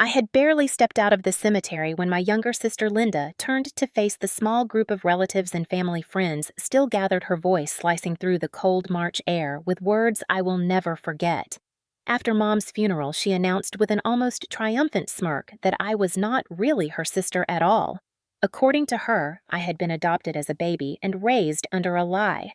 I had barely stepped out of the cemetery when my younger sister Linda turned to face the small group of relatives and family friends still gathered, her voice slicing through the cold March air with words I will never forget. After Mom's funeral, she announced with an almost triumphant smirk that I was not really her sister at all. According to her, I had been adopted as a baby and raised under a lie.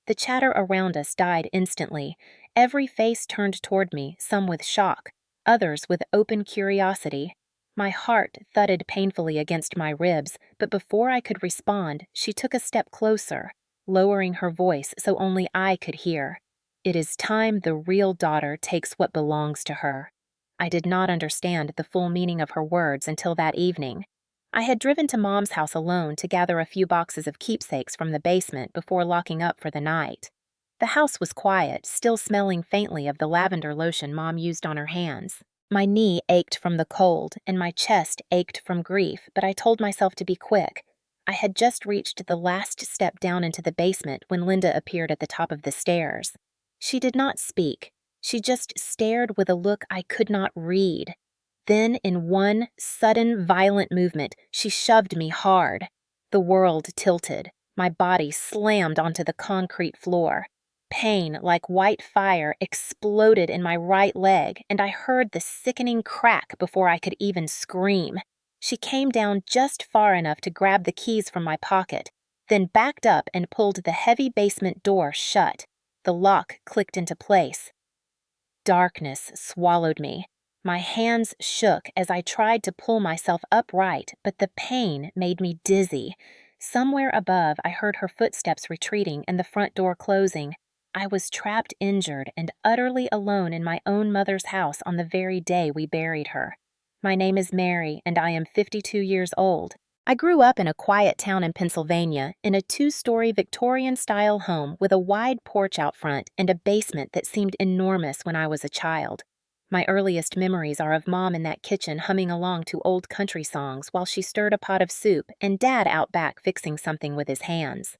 The chatter around us died instantly. Every face turned toward me, some with shock, others with open curiosity. My heart thudded painfully against my ribs, but before I could respond, she took a step closer, lowering her voice so only I could hear. It is time the real daughter takes what belongs to her. I did not understand the full meaning of her words until that evening. I had driven to Mom's house alone to gather a few boxes of keepsakes from the basement before locking up for the night. The house was quiet, still smelling faintly of the lavender lotion Mom used on her hands. My knee ached from the cold, and my chest ached from grief, but I told myself to be quick. I had just reached the last step down into the basement when Linda appeared at the top of the stairs. She did not speak. She just stared with a look I could not read. Then, in one sudden, violent movement, she shoved me hard. The world tilted. My body slammed onto the concrete floor. Pain, like white fire, exploded in my right leg, and I heard the sickening crack before I could even scream. She came down just far enough to grab the keys from my pocket, then backed up and pulled the heavy basement door shut. The lock clicked into place. Darkness swallowed me. My hands shook as I tried to pull myself upright, but the pain made me dizzy. Somewhere above, I heard her footsteps retreating and the front door closing. I was trapped, injured, and utterly alone in my own mother's house on the very day we buried her. My name is Mary, and I am 52 years old. I grew up in a quiet town in Pennsylvania, in a 2-story Victorian-style home with a wide porch out front and a basement that seemed enormous when I was a child. My earliest memories are of Mom in that kitchen humming along to old country songs while she stirred a pot of soup and Dad out back fixing something with his hands.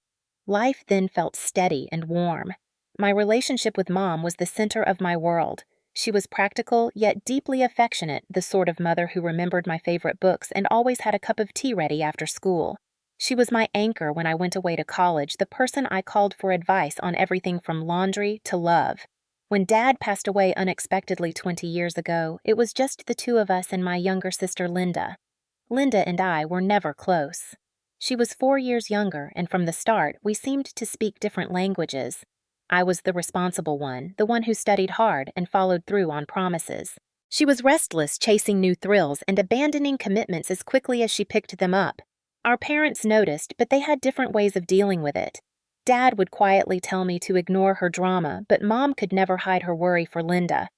Life then felt steady and warm. My relationship with Mom was the center of my world. She was practical, yet deeply affectionate, the sort of mother who remembered my favorite books and always had a cup of tea ready after school. She was my anchor when I went away to college, the person I called for advice on everything from laundry to love. When Dad passed away unexpectedly 20 years ago, it was just the two of us and my younger sister Linda. Linda and I were never close. She was 4 years younger, and from the start, we seemed to speak different languages. I was the responsible one, the one who studied hard and followed through on promises. She was restless, chasing new thrills and abandoning commitments as quickly as she picked them up. Our parents noticed, but they had different ways of dealing with it. Dad would quietly tell me to ignore her drama, but Mom could never hide her worry for Linda.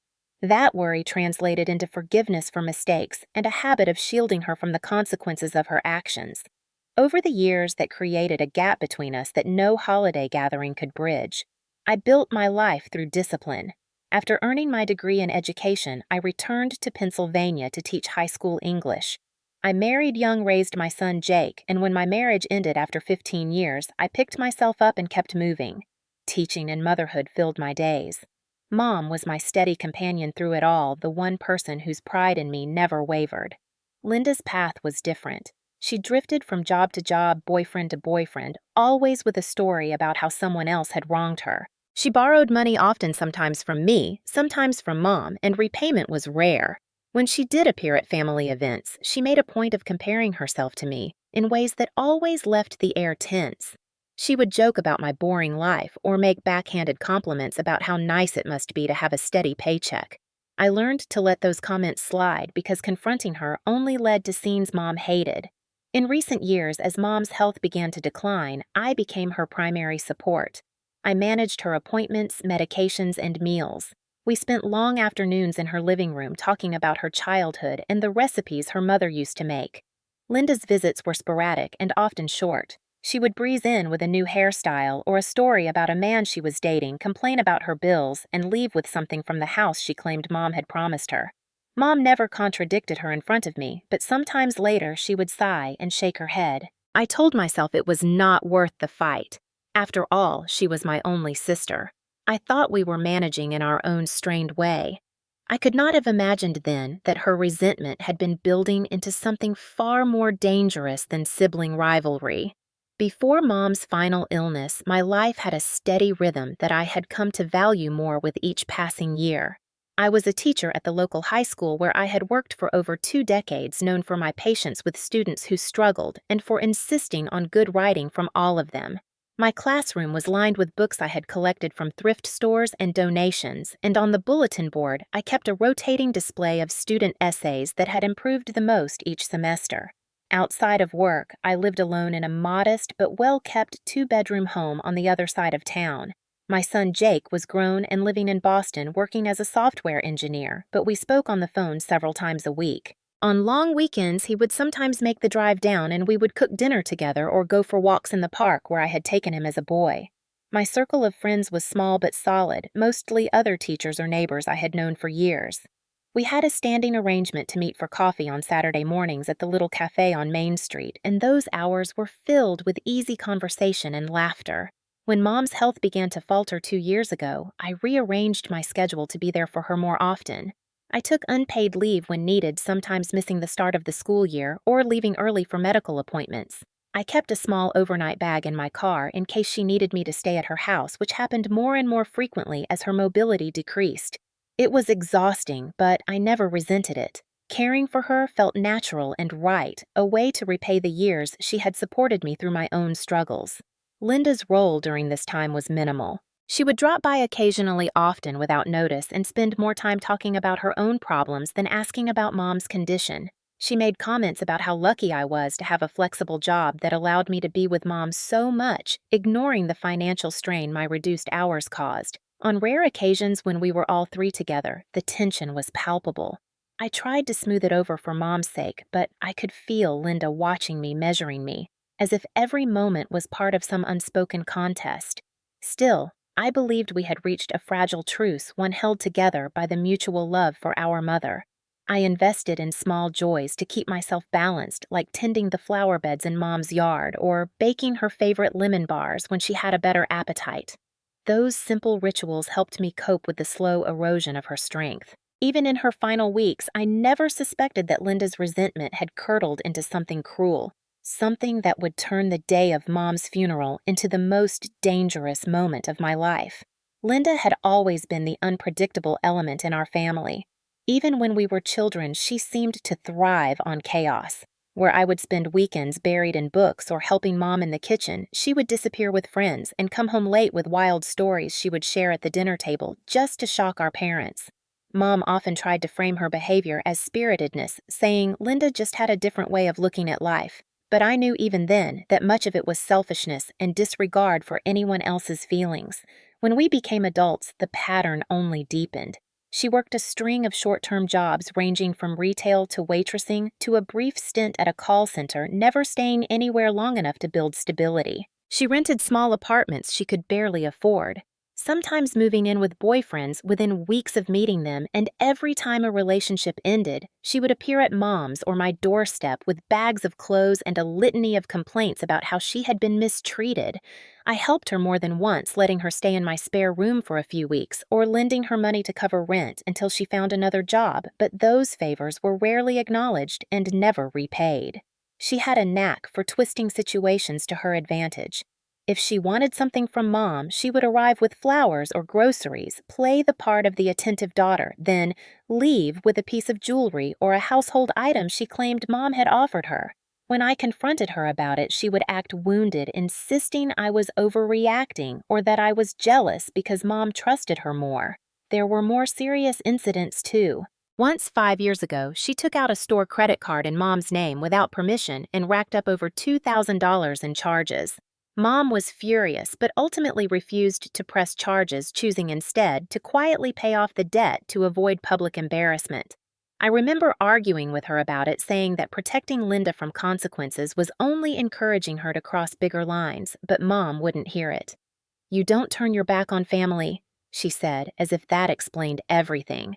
That worry translated into forgiveness for mistakes and a habit of shielding her from the consequences of her actions. Over the years, that created a gap between us that no holiday gathering could bridge. I built my life through discipline. After earning my degree in education, I returned to Pennsylvania to teach high school English. I married young, raised my son Jake, and when my marriage ended after 15 years, I picked myself up and kept moving. Teaching and motherhood filled my days. Mom was my steady companion through it all, the one person whose pride in me never wavered. Linda's path was different. She drifted from job to job, boyfriend to boyfriend, always with a story about how someone else had wronged her. She borrowed money often, sometimes from me, sometimes from Mom, and repayment was rare. When she did appear at family events, she made a point of comparing herself to me in ways that always left the air tense. She would joke about my boring life or make backhanded compliments about how nice it must be to have a steady paycheck. I learned to let those comments slide because confronting her only led to scenes Mom hated. In recent years, as Mom's health began to decline, I became her primary support. I managed her appointments, medications, and meals. We spent long afternoons in her living room talking about her childhood and the recipes her mother used to make. Linda's visits were sporadic and often short. She would breeze in with a new hairstyle or a story about a man she was dating, complain about her bills, and leave with something from the house she claimed Mom had promised her. Mom never contradicted her in front of me, but sometimes later she would sigh and shake her head. I told myself it was not worth the fight. After all, she was my only sister. I thought we were managing in our own strained way. I could not have imagined then that her resentment had been building into something far more dangerous than sibling rivalry. Before Mom's final illness, my life had a steady rhythm that I had come to value more with each passing year. I was a teacher at the local high school where I had worked for over 2 decades, known for my patience with students who struggled and for insisting on good writing from all of them. My classroom was lined with books I had collected from thrift stores and donations, and on the bulletin board, I kept a rotating display of student essays that had improved the most each semester. Outside of work, I lived alone in a modest but well-kept 2-bedroom home on the other side of town. My son Jake was grown and living in Boston working as a software engineer, but we spoke on the phone several times a week. On long weekends, he would sometimes make the drive down and we would cook dinner together or go for walks in the park where I had taken him as a boy. My circle of friends was small but solid, mostly other teachers or neighbors I had known for years. We had a standing arrangement to meet for coffee on Saturday mornings at the little cafe on Main Street, and those hours were filled with easy conversation and laughter. When Mom's health began to falter 2 years ago, I rearranged my schedule to be there for her more often. I took unpaid leave when needed, sometimes missing the start of the school year or leaving early for medical appointments. I kept a small overnight bag in my car in case she needed me to stay at her house, which happened more and more frequently as her mobility decreased. It was exhausting, but I never resented it. Caring for her felt natural and right, a way to repay the years she had supported me through my own struggles. Linda's role during this time was minimal. She would drop by occasionally often without notice and spend more time talking about her own problems than asking about Mom's condition. She made comments about how lucky I was to have a flexible job that allowed me to be with Mom so much, ignoring the financial strain my reduced hours caused. On rare occasions when we were all three together, the tension was palpable. I tried to smooth it over for Mom's sake, but I could feel Linda watching me, measuring me, as if every moment was part of some unspoken contest. Still, I believed we had reached a fragile truce, one held together by the mutual love for our mother. I invested in small joys to keep myself balanced, like tending the flower beds in Mom's yard or baking her favorite lemon bars when she had a better appetite. Those simple rituals helped me cope with the slow erosion of her strength. Even in her final weeks, I never suspected that Linda's resentment had curdled into something cruel, something that would turn the day of Mom's funeral into the most dangerous moment of my life. Linda had always been the unpredictable element in our family. Even when we were children, she seemed to thrive on chaos. Where I would spend weekends buried in books or helping Mom in the kitchen, she would disappear with friends and come home late with wild stories she would share at the dinner table just to shock our parents. Mom often tried to frame her behavior as spiritedness, saying Linda just had a different way of looking at life. But I knew even then that much of it was selfishness and disregard for anyone else's feelings. When we became adults, the pattern only deepened. She worked a string of short-term jobs ranging from retail to waitressing to a brief stint at a call center, never staying anywhere long enough to build stability. She rented small apartments she could barely afford, sometimes moving in with boyfriends within weeks of meeting them, and every time a relationship ended, she would appear at Mom's or my doorstep with bags of clothes and a litany of complaints about how she had been mistreated. I helped her more than once, letting her stay in my spare room for a few weeks or lending her money to cover rent until she found another job, but those favors were rarely acknowledged and never repaid. She had a knack for twisting situations to her advantage. If she wanted something from Mom, she would arrive with flowers or groceries, play the part of the attentive daughter, then leave with a piece of jewelry or a household item she claimed Mom had offered her. When I confronted her about it, she would act wounded, insisting I was overreacting or that I was jealous because Mom trusted her more. There were more serious incidents, too. Once 5 years ago, she took out a store credit card in Mom's name without permission and racked up over $2,000 in charges. Mom was furious, but ultimately refused to press charges, choosing instead to quietly pay off the debt to avoid public embarrassment. I remember arguing with her about it, saying that protecting Linda from consequences was only encouraging her to cross bigger lines, but Mom wouldn't hear it. "You don't turn your back on family," she said, as if that explained everything.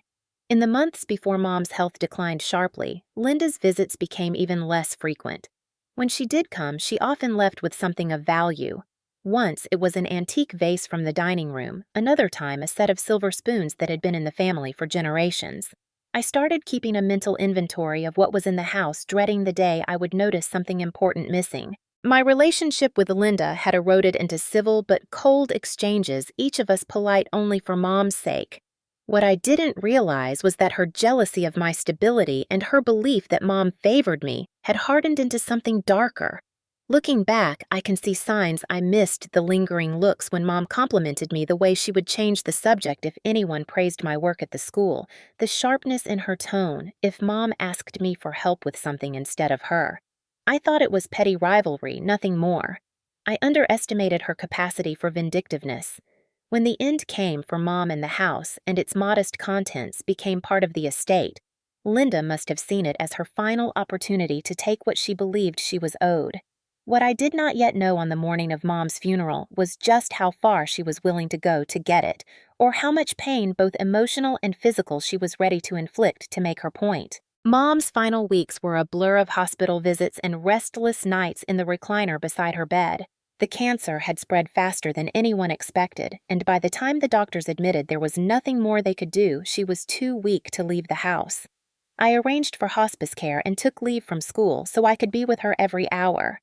In the months before Mom's health declined sharply, Linda's visits became even less frequent. When she did come, she often left with something of value. Once it was an antique vase from the dining room, another time a set of silver spoons that had been in the family for generations. I started keeping a mental inventory of what was in the house, dreading the day I would notice something important missing. My relationship with Linda had eroded into civil but cold exchanges, each of us polite only for Mom's sake. What I didn't realize was that her jealousy of my stability and her belief that Mom favored me had hardened into something darker. Looking back, I can see signs I missed the lingering looks when Mom complimented me the way she would change the subject if anyone praised my work at the school, the sharpness in her tone if Mom asked me for help with something instead of her. I thought it was petty rivalry, nothing more. I underestimated her capacity for vindictiveness. When the end came for Mom and the house and its modest contents became part of the estate, Linda must have seen it as her final opportunity to take what she believed she was owed. What I did not yet know on the morning of Mom's funeral was just how far she was willing to go to get it, or how much pain, both emotional and physical, she was ready to inflict to make her point. Mom's final weeks were a blur of hospital visits and restless nights in the recliner beside her bed. The cancer had spread faster than anyone expected, and by the time the doctors admitted there was nothing more they could do, she was too weak to leave the house. I arranged for hospice care and took leave from school so I could be with her every hour.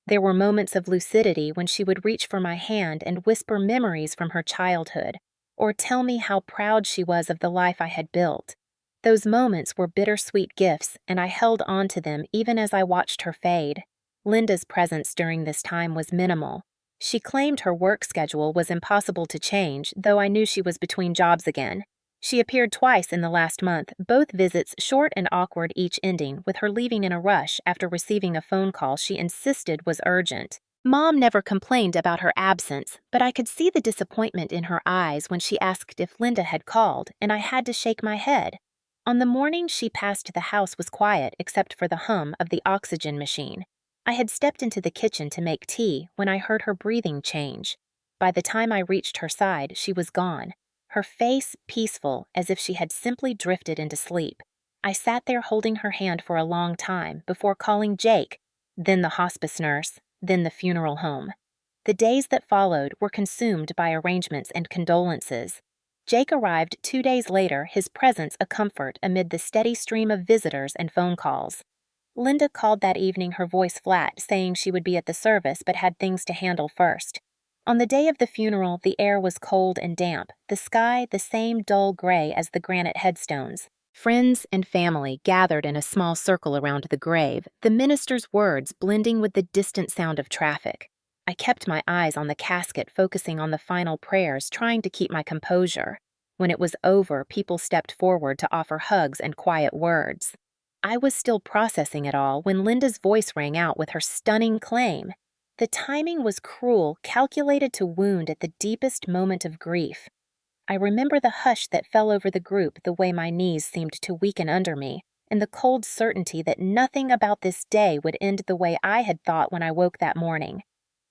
There were moments of lucidity when she would reach for my hand and whisper memories from her childhood, or tell me how proud she was of the life I had built. Those moments were bittersweet gifts, and I held on to them even as I watched her fade. Linda's presence during this time was minimal. She claimed her work schedule was impossible to change, though I knew she was between jobs again. She appeared twice in the last month, both visits short and awkward, each ending with her leaving in a rush after receiving a phone call she insisted was urgent. Mom never complained about her absence, but I could see the disappointment in her eyes when she asked if Linda had called, and I had to shake my head. On the morning she passed, the house was quiet except for the hum of the oxygen machine. I had stepped into the kitchen to make tea when I heard her breathing change. By the time I reached her side, she was gone, her face peaceful as if she had simply drifted into sleep. I sat there holding her hand for a long time before calling Jake, then the hospice nurse, then the funeral home. The days that followed were consumed by arrangements and condolences. Jake arrived 2 days later, his presence a comfort amid the steady stream of visitors and phone calls. Linda called that evening, her voice flat, saying she would be at the service but had things to handle first. On the day of the funeral, the air was cold and damp, the sky the same dull gray as the granite headstones. Friends and family gathered in a small circle around the grave, the minister's words blending with the distant sound of traffic. I kept my eyes on the casket, focusing on the final prayers, trying to keep my composure. When it was over, people stepped forward to offer hugs and quiet words. I was still processing it all when Linda's voice rang out with her stunning claim. The timing was cruel, calculated to wound at the deepest moment of grief. I remember the hush that fell over the group, the way my knees seemed to weaken under me, and the cold certainty that nothing about this day would end the way I had thought when I woke that morning.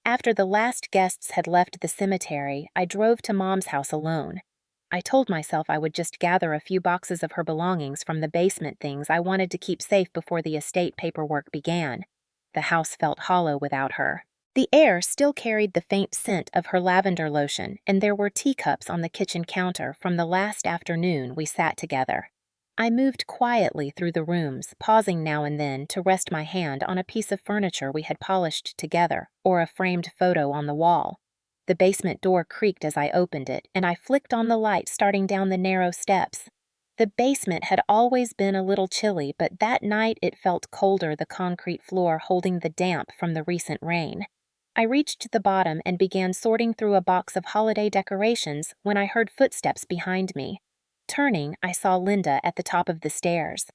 After the last guests had left the cemetery, I drove to Mom's house alone. I told myself I would just gather a few boxes of her belongings from the basement, things I wanted to keep safe before the estate paperwork began. The house felt hollow without her. The air still carried the faint scent of her lavender lotion, and there were teacups on the kitchen counter from the last afternoon we sat together. I moved quietly through the rooms, pausing now and then to rest my hand on a piece of furniture we had polished together or a framed photo on the wall. The basement door creaked as I opened it, and I flicked on the light starting down the narrow steps. The basement had always been a little chilly, but that night it felt colder, the concrete floor holding the damp from the recent rain. I reached the bottom and began sorting through a box of holiday decorations when I heard footsteps behind me. Turning, I saw Linda at the top of the stairs.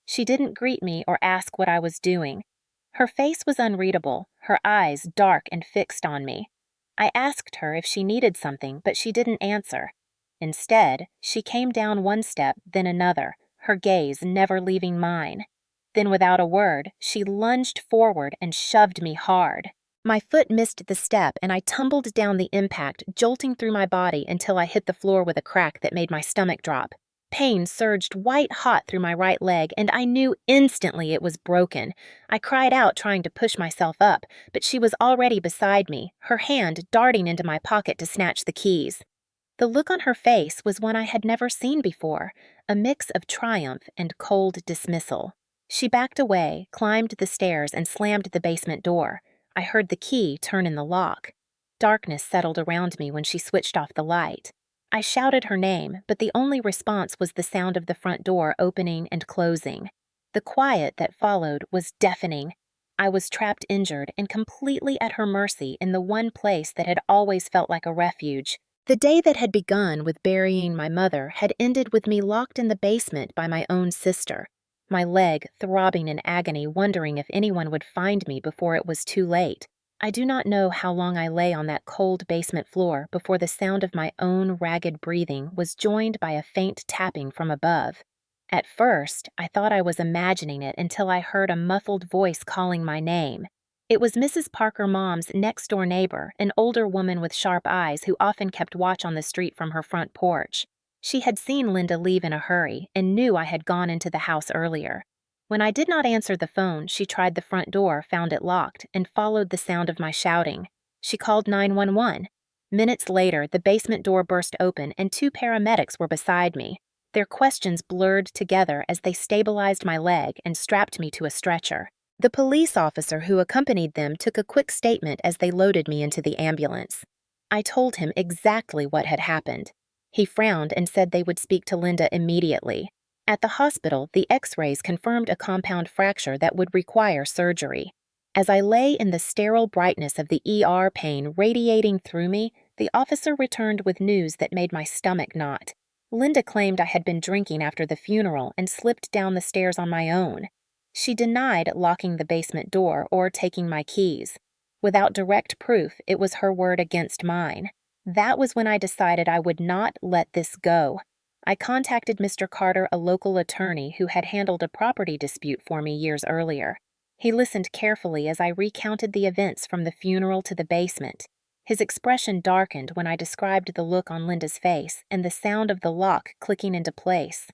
She didn't greet me or ask what I was doing. Her face was unreadable, her eyes dark and fixed on me. I asked her if she needed something, but she didn't answer. Instead, she came down one step, then another, her gaze never leaving mine. Then, without a word, she lunged forward and shoved me hard. My foot missed the step, and I tumbled down the impact, jolting through my body until I hit the floor with a crack that made my stomach drop. Pain surged white-hot through my right leg, and I knew instantly it was broken. I cried out, trying to push myself up, but she was already beside me, her hand darting into my pocket to snatch the keys. The look on her face was one I had never seen before, a mix of triumph and cold dismissal. She backed away, climbed the stairs, and slammed the basement door. I heard the key turn in the lock. Darkness settled around me when she switched off the light. I shouted her name, but the only response was the sound of the front door opening and closing. The quiet that followed was deafening. I was trapped injured and completely at her mercy in the one place that had always felt like a refuge. The day that had begun with burying my mother had ended with me locked in the basement by my own sister, my leg throbbing in agony, wondering if anyone would find me before it was too late. I do not know how long I lay on that cold basement floor before the sound of my own ragged breathing was joined by a faint tapping from above. At first, I thought I was imagining it until I heard a muffled voice calling my name. It was Mrs. Parker Mom's next-door neighbor, an older woman with sharp eyes who often kept watch on the street from her front porch. She had seen Linda leave in a hurry and knew I had gone into the house earlier. When I did not answer the phone, she tried the front door, found it locked, and followed the sound of my shouting. She called 911. Minutes later, the basement door burst open and 2 paramedics were beside me. Their questions blurred together as they stabilized my leg and strapped me to a stretcher. The police officer who accompanied them took a quick statement as they loaded me into the ambulance. I told him exactly what had happened. He frowned and said they would speak to Linda immediately. At the hospital, the X-rays confirmed a compound fracture that would require surgery. As I lay in the sterile brightness of the ER pain radiating through me, the officer returned with news that made my stomach knot. Linda claimed I had been drinking after the funeral and slipped down the stairs on my own. She denied locking the basement door or taking my keys. Without direct proof, it was her word against mine. That was when I decided I would not let this go. I contacted Mr. Carter, a local attorney who had handled a property dispute for me years earlier. He listened carefully as I recounted the events from the funeral to the basement. His expression darkened when I described the look on Linda's face and the sound of the lock clicking into place.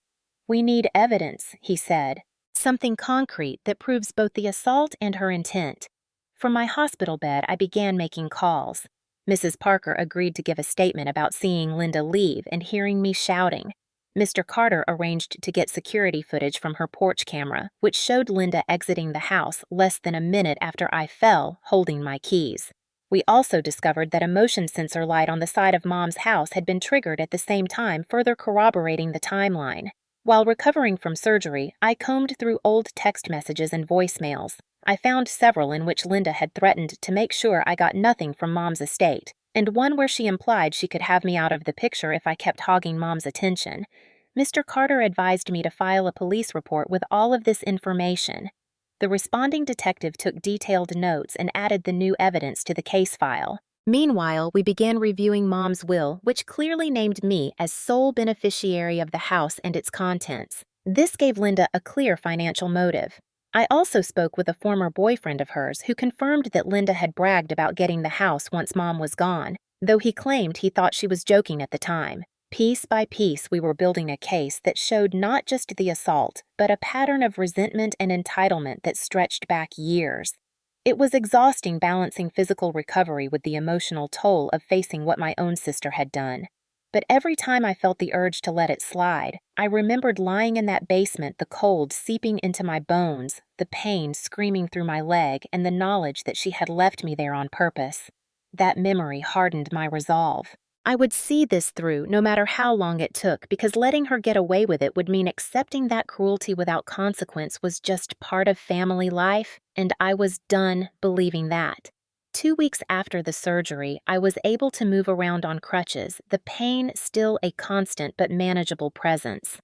"We need evidence," he said. "Something concrete that proves both the assault and her intent." From my hospital bed, I began making calls. Mrs. Parker agreed to give a statement about seeing Linda leave and hearing me shouting. Mr. Carter arranged to get security footage from her porch camera, which showed Linda exiting the house less than a minute after I fell, holding my keys. We also discovered that a motion sensor light on the side of Mom's house had been triggered at the same time, further corroborating the timeline. While recovering from surgery, I combed through old text messages and voicemails. I found several in which Linda had threatened to make sure I got nothing from Mom's estate, and one where she implied she could have me out of the picture if I kept hogging Mom's attention. Mr. Carter advised me to file a police report with all of this information. The responding detective took detailed notes and added the new evidence to the case file. Meanwhile, we began reviewing Mom's will, which clearly named me as sole beneficiary of the house and its contents. This gave Linda a clear financial motive. I also spoke with a former boyfriend of hers who confirmed that Linda had bragged about getting the house once Mom was gone, though he claimed he thought she was joking at the time. Piece by piece, we were building a case that showed not just the assault, but a pattern of resentment and entitlement that stretched back years. It was exhausting balancing physical recovery with the emotional toll of facing what my own sister had done. But every time I felt the urge to let it slide, I remembered lying in that basement, the cold seeping into my bones, the pain screaming through my leg, and the knowledge that she had left me there on purpose. That memory hardened my resolve. I would see this through no matter how long it took, because letting her get away with it would mean accepting that cruelty without consequence was just part of family life, and I was done believing that. 2 weeks after the surgery, I was able to move around on crutches, the pain still a constant but manageable presence.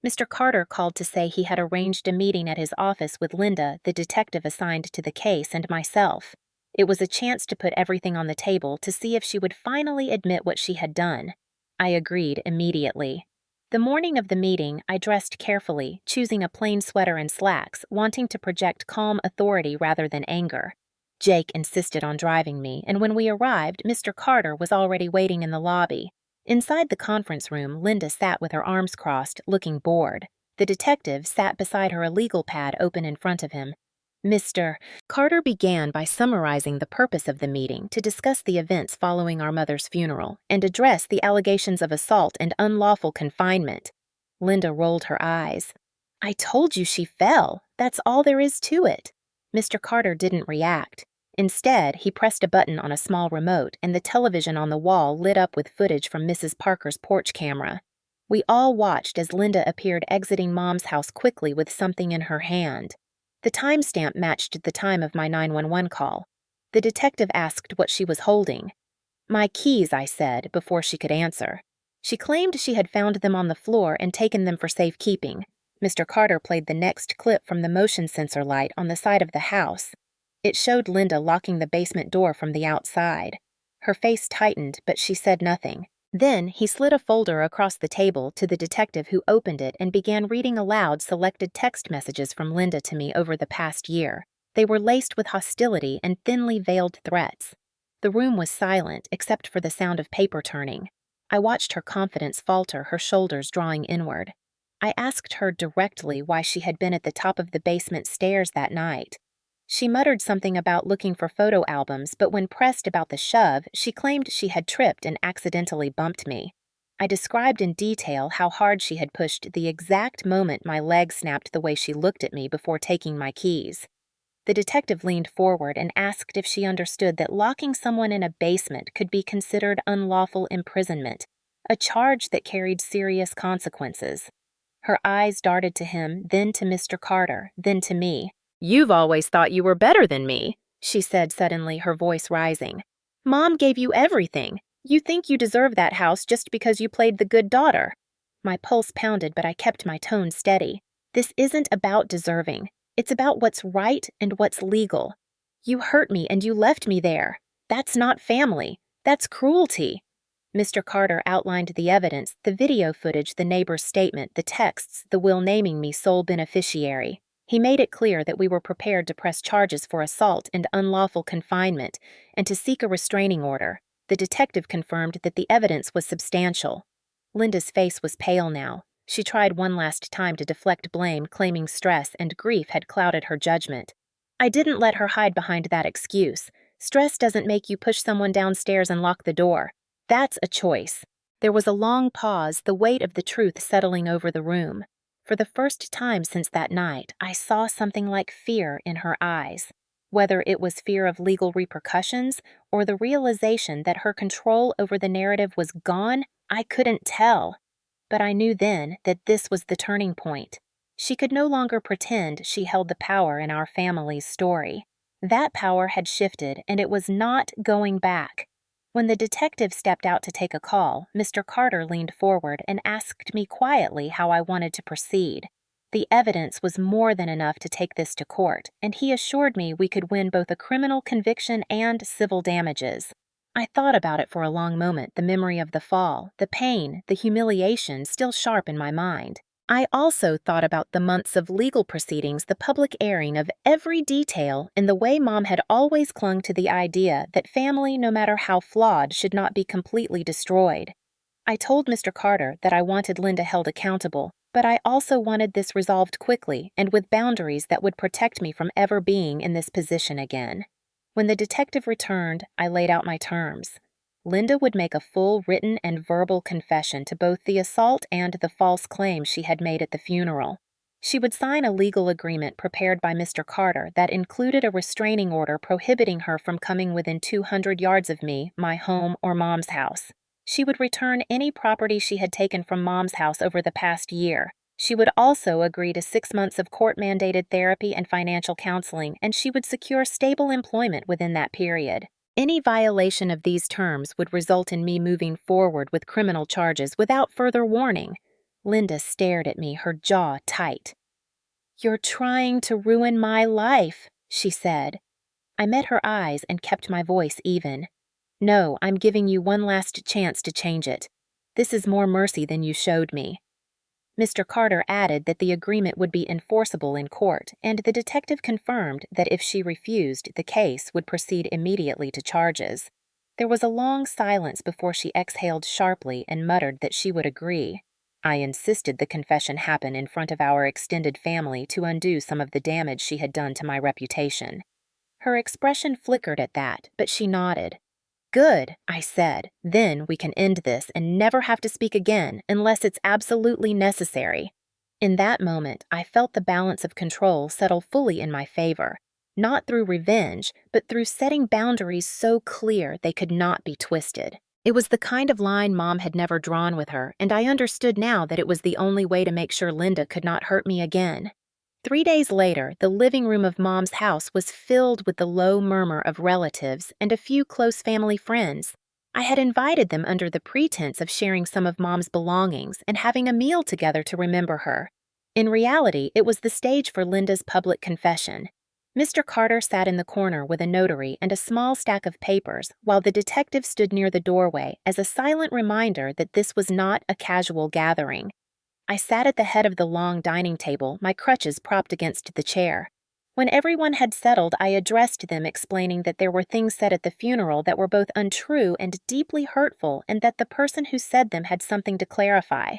Mr. Carter called to say he had arranged a meeting at his office with Linda, the detective assigned to the case, and myself. It was a chance to put everything on the table to see if she would finally admit what she had done. I agreed immediately. The morning of the meeting, I dressed carefully, choosing a plain sweater and slacks, wanting to project calm authority rather than anger. Jake insisted on driving me, and when we arrived, Mr. Carter was already waiting in the lobby. Inside the conference room, Linda sat with her arms crossed, looking bored. The detective sat beside her, a legal pad open in front of him. Mr. Carter began by summarizing the purpose of the meeting to discuss the events following our mother's funeral and address the allegations of assault and unlawful confinement. Linda rolled her eyes. I told you she fell. That's all there is to it. Mr. Carter didn't react. Instead, he pressed a button on a small remote, and the television on the wall lit up with footage from Mrs. Parker's porch camera. We all watched as Linda appeared exiting Mom's house quickly with something in her hand. The timestamp matched the time of my 911 call. The detective asked what she was holding. My keys, I said, before she could answer. She claimed she had found them on the floor and taken them for safekeeping. Mr. Carter played the next clip from the motion sensor light on the side of the house. It showed Linda locking the basement door from the outside. Her face tightened, but she said nothing. Then he slid a folder across the table to the detective, who opened it and began reading aloud selected text messages from Linda to me over the past year. They were laced with hostility and thinly veiled threats. The room was silent except for the sound of paper turning. I watched her confidence falter, her shoulders drawing inward. I asked her directly why she had been at the top of the basement stairs that night. She muttered something about looking for photo albums, but when pressed about the shove, she claimed she had tripped and accidentally bumped me. I described in detail how hard she had pushed the exact moment my leg snapped the way she looked at me before taking my keys. The detective leaned forward and asked if she understood that locking someone in a basement could be considered unlawful imprisonment, a charge that carried serious consequences. Her eyes darted to him, then to Mr. Carter, then to me. You've always thought you were better than me, she said suddenly, her voice rising. Mom gave you everything. You think you deserve that house just because you played the good daughter. My pulse pounded, but I kept my tone steady. This isn't about deserving. It's about what's right and what's legal. You hurt me and you left me there. That's not family. That's cruelty. Mr. Carter outlined the evidence, the video footage, the neighbor's statement, the texts, the will naming me sole beneficiary. He made it clear that we were prepared to press charges for assault and unlawful confinement and to seek a restraining order. The detective confirmed that the evidence was substantial. Linda's face was pale now. She tried one last time to deflect blame, claiming stress and grief had clouded her judgment. I didn't let her hide behind that excuse. Stress doesn't make you push someone downstairs and lock the door. That's a choice. There was a long pause, the weight of the truth settling over the room. For the first time since that night, I saw something like fear in her eyes. Whether it was fear of legal repercussions or the realization that her control over the narrative was gone, I couldn't tell. But I knew then that this was the turning point. She could no longer pretend she held the power in our family's story. That power had shifted, and it was not going back. When the detective stepped out to take a call, Mr. Carter leaned forward and asked me quietly how I wanted to proceed. The evidence was more than enough to take this to court, and he assured me we could win both a criminal conviction and civil damages. I thought about it for a long moment, the memory of the fall, the pain, the humiliation still sharp in my mind. I also thought about the months of legal proceedings, the public airing of every detail, and the way Mom had always clung to the idea that family, no matter how flawed, should not be completely destroyed. I told Mr. Carter that I wanted Linda held accountable, but I also wanted this resolved quickly and with boundaries that would protect me from ever being in this position again. When the detective returned, I laid out my terms. Linda would make a full written and verbal confession to both the assault and the false claims she had made at the funeral. She would sign a legal agreement prepared by Mr. Carter that included a restraining order prohibiting her from coming within 200 yards of me, my home, or Mom's house. She would return any property she had taken from Mom's house over the past year. She would also agree to 6 months of court-mandated therapy and financial counseling, and she would secure stable employment within that period. Any violation of these terms would result in me moving forward with criminal charges without further warning. Linda stared at me, her jaw tight. "You're trying to ruin my life," she said. I met her eyes and kept my voice even. "No, I'm giving you one last chance to change it. This is more mercy than you showed me." Mr. Carter added that the agreement would be enforceable in court, and the detective confirmed that if she refused, the case would proceed immediately to charges. There was a long silence before she exhaled sharply and muttered that she would agree. I insisted the confession happen in front of our extended family to undo some of the damage she had done to my reputation. Her expression flickered at that, but she nodded. Good, I said. Then we can end this and never have to speak again unless it's absolutely necessary. In that moment, I felt the balance of control settle fully in my favor, not through revenge, but through setting boundaries so clear they could not be twisted. It was the kind of line Mom had never drawn with her, and I understood now that it was the only way to make sure Linda could not hurt me again. 3 days later, the living room of Mom's house was filled with the low murmur of relatives and a few close family friends. I had invited them under the pretense of sharing some of Mom's belongings and having a meal together to remember her. In reality, it was the stage for Linda's public confession. Mr. Carter sat in the corner with a notary and a small stack of papers, while the detective stood near the doorway as a silent reminder that this was not a casual gathering. I sat at the head of the long dining table, my crutches propped against the chair. When everyone had settled, I addressed them, explaining that there were things said at the funeral that were both untrue and deeply hurtful, and that the person who said them had something to clarify.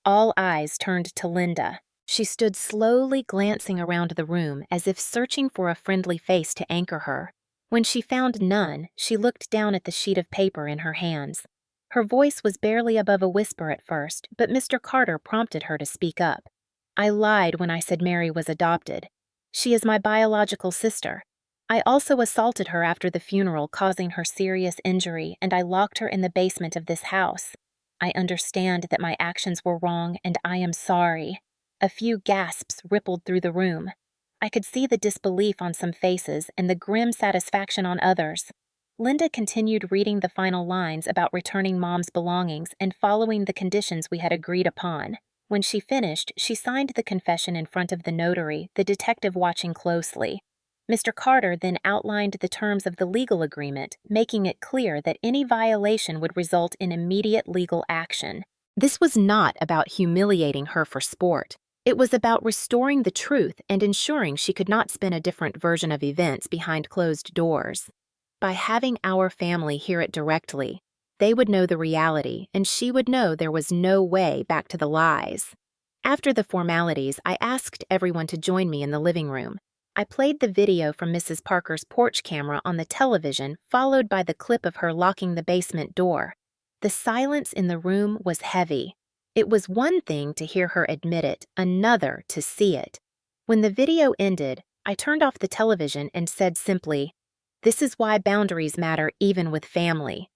All eyes turned to Linda. She stood slowly glancing around the room as if searching for a friendly face to anchor her. When she found none, she looked down at the sheet of paper in her hands. Her voice was barely above a whisper at first, but Mr. Carter prompted her to speak up. I lied when I said Mary was adopted. She is my biological sister. I also assaulted her after the funeral, causing her serious injury, and I locked her in the basement of this house. I understand that my actions were wrong, and I am sorry. A few gasps rippled through the room. I could see the disbelief on some faces and the grim satisfaction on others. Linda continued reading the final lines about returning Mom's belongings and following the conditions we had agreed upon. When she finished, she signed the confession in front of the notary, the detective watching closely. Mr. Carter then outlined the terms of the legal agreement, making it clear that any violation would result in immediate legal action. This was not about humiliating her for sport. It was about restoring the truth and ensuring she could not spin a different version of events behind closed doors. By having our family hear it directly, they would know the reality, and she would know there was no way back to the lies. After the formalities, I asked everyone to join me in the living room. I played the video from Mrs. Parker's porch camera on the television, followed by the clip of her locking the basement door. The silence in the room was heavy. It was one thing to hear her admit it, another to see it. When the video ended, I turned off the television and said simply, "This is why boundaries matter even with family."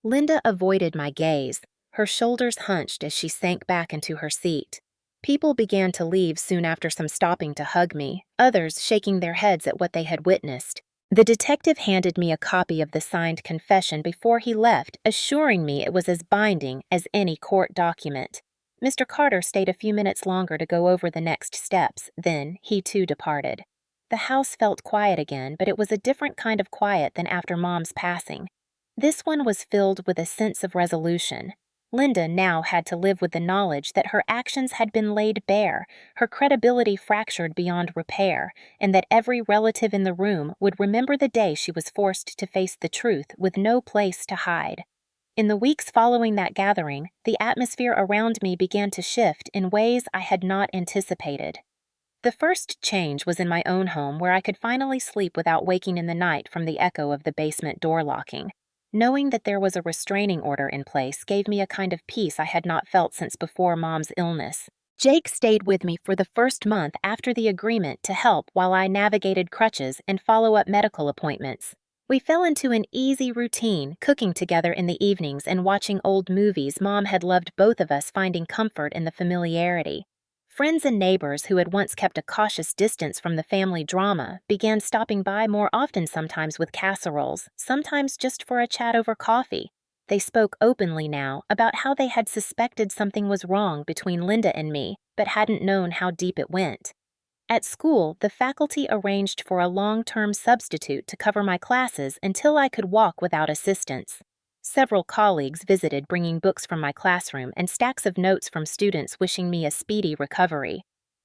Linda avoided my gaze, her shoulders hunched as she sank back into her seat. People began to leave soon after, some stopping to hug me, others shaking their heads at what they had witnessed. The detective handed me a copy of the signed confession before he left, assuring me it was as binding as any court document. Mr. Carter stayed a few minutes longer to go over the next steps, then he too departed. The house felt quiet again, but it was a different kind of quiet than after Mom's passing. This one was filled with a sense of resolution. Linda now had to live with the knowledge that her actions had been laid bare, her credibility fractured beyond repair, and that every relative in the room would remember the day she was forced to face the truth with no place to hide. In the weeks following that gathering, the atmosphere around me began to shift in ways I had not anticipated. The first change was in my own home, where I could finally sleep without waking in the night from the echo of the basement door locking. Knowing that there was a restraining order in place gave me a kind of peace I had not felt since before Mom's illness. Jake stayed with me for the first month after the agreement to help while I navigated crutches and follow-up medical appointments. We fell into an easy routine, cooking together in the evenings and watching old movies Mom had loved, both of us finding comfort in the familiarity. Friends and neighbors who had once kept a cautious distance from the family drama began stopping by more often, sometimes with casseroles, sometimes just for a chat over coffee. They spoke openly now about how they had suspected something was wrong between Linda and me, but hadn't known how deep it went. At school, the faculty arranged for a long-term substitute to cover my classes until I could walk without assistance. Several colleagues visited, bringing books from my classroom and stacks of notes from students wishing me a speedy recovery.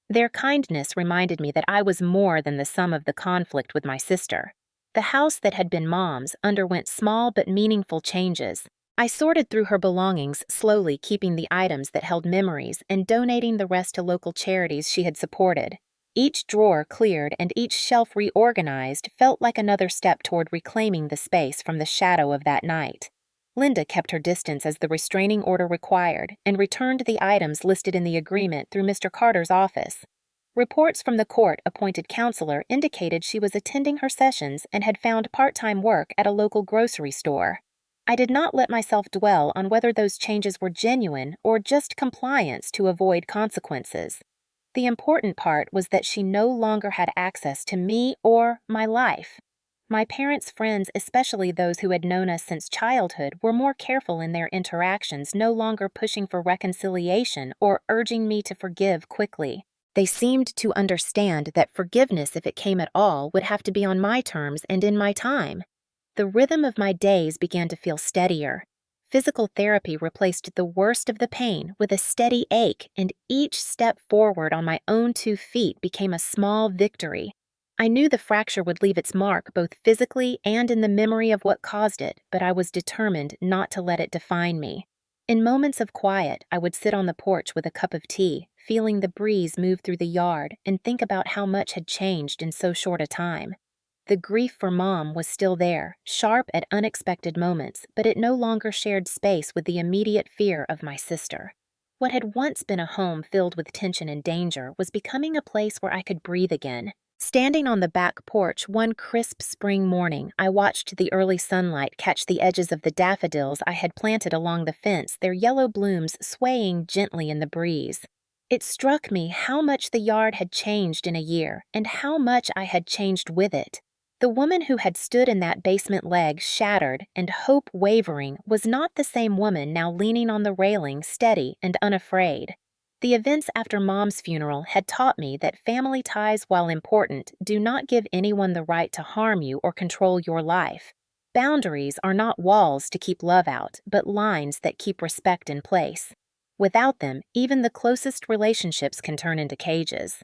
Their kindness reminded me that I was more than the sum of the conflict with my sister. The house that had been Mom's underwent small but meaningful changes. I sorted through her belongings, slowly keeping the items that held memories and donating the rest to local charities she had supported. Each drawer cleared and each shelf reorganized felt like another step toward reclaiming the space from the shadow of that night. Linda kept her distance as the restraining order required and returned the items listed in the agreement through Mr. Carter's office. Reports from the court-appointed counselor indicated she was attending her sessions and had found part-time work at a local grocery store. I did not let myself dwell on whether those changes were genuine or just compliance to avoid consequences. The important part was that she no longer had access to me or my life. My parents' friends, especially those who had known us since childhood, were more careful in their interactions, no longer pushing for reconciliation or urging me to forgive quickly. They seemed to understand that forgiveness, if it came at all, would have to be on my terms and in my time. The rhythm of my days began to feel steadier. Physical therapy replaced the worst of the pain with a steady ache, and each step forward on my own 2 feet became a small victory. I knew the fracture would leave its mark both physically and in the memory of what caused it, but I was determined not to let it define me. In moments of quiet, I would sit on the porch with a cup of tea, feeling the breeze move through the yard, and think about how much had changed in so short a time. The grief for Mom was still there, sharp at unexpected moments, but it no longer shared space with the immediate fear of my sister. What had once been a home filled with tension and danger was becoming a place where I could breathe again. Standing on the back porch one crisp spring morning, I watched the early sunlight catch the edges of the daffodils I had planted along the fence, their yellow blooms swaying gently in the breeze. It struck me how much the yard had changed in a year, and how much I had changed with it. The woman who had stood in that basement leg shattered and hope wavering was not the same woman now leaning on the railing, steady and unafraid. The events after Mom's funeral had taught me that family ties, while important, do not give anyone the right to harm you or control your life. Boundaries are not walls to keep love out, but lines that keep respect in place. Without them, even the closest relationships can turn into cages.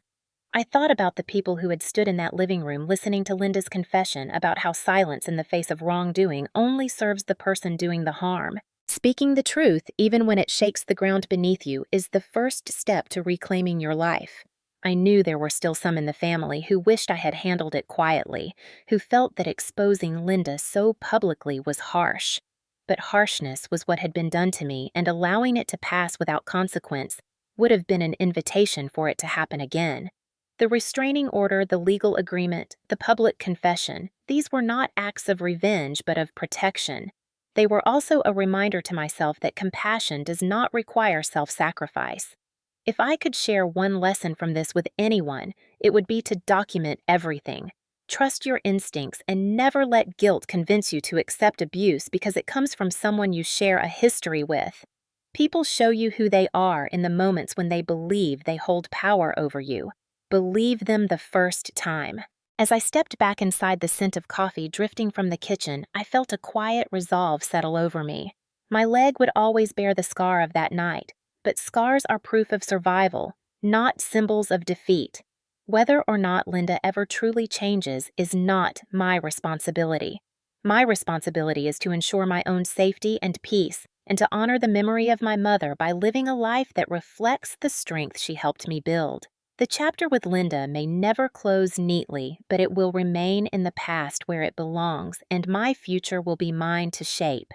I thought about the people who had stood in that living room listening to Linda's confession about how silence in the face of wrongdoing only serves the person doing the harm. Speaking the truth, even when it shakes the ground beneath you, is the first step to reclaiming your life. I knew there were still some in the family who wished I had handled it quietly, who felt that exposing Linda so publicly was harsh. But harshness was what had been done to me, and allowing it to pass without consequence would have been an invitation for it to happen again. The restraining order, the legal agreement, the public confession, these were not acts of revenge but of protection. They were also a reminder to myself that compassion does not require self-sacrifice. If I could share one lesson from this with anyone, it would be to document everything. Trust your instincts and never let guilt convince you to accept abuse because it comes from someone you share a history with. People show you who they are in the moments when they believe they hold power over you. Believe them the first time. As I stepped back inside the scent of coffee drifting from the kitchen, I felt a quiet resolve settle over me. My leg would always bear the scar of that night, but scars are proof of survival, not symbols of defeat. Whether or not Linda ever truly changes is not my responsibility. My responsibility is to ensure my own safety and peace, and to honor the memory of my mother by living a life that reflects the strength she helped me build. The chapter with Linda may never close neatly, but it will remain in the past where it belongs, and my future will be mine to shape.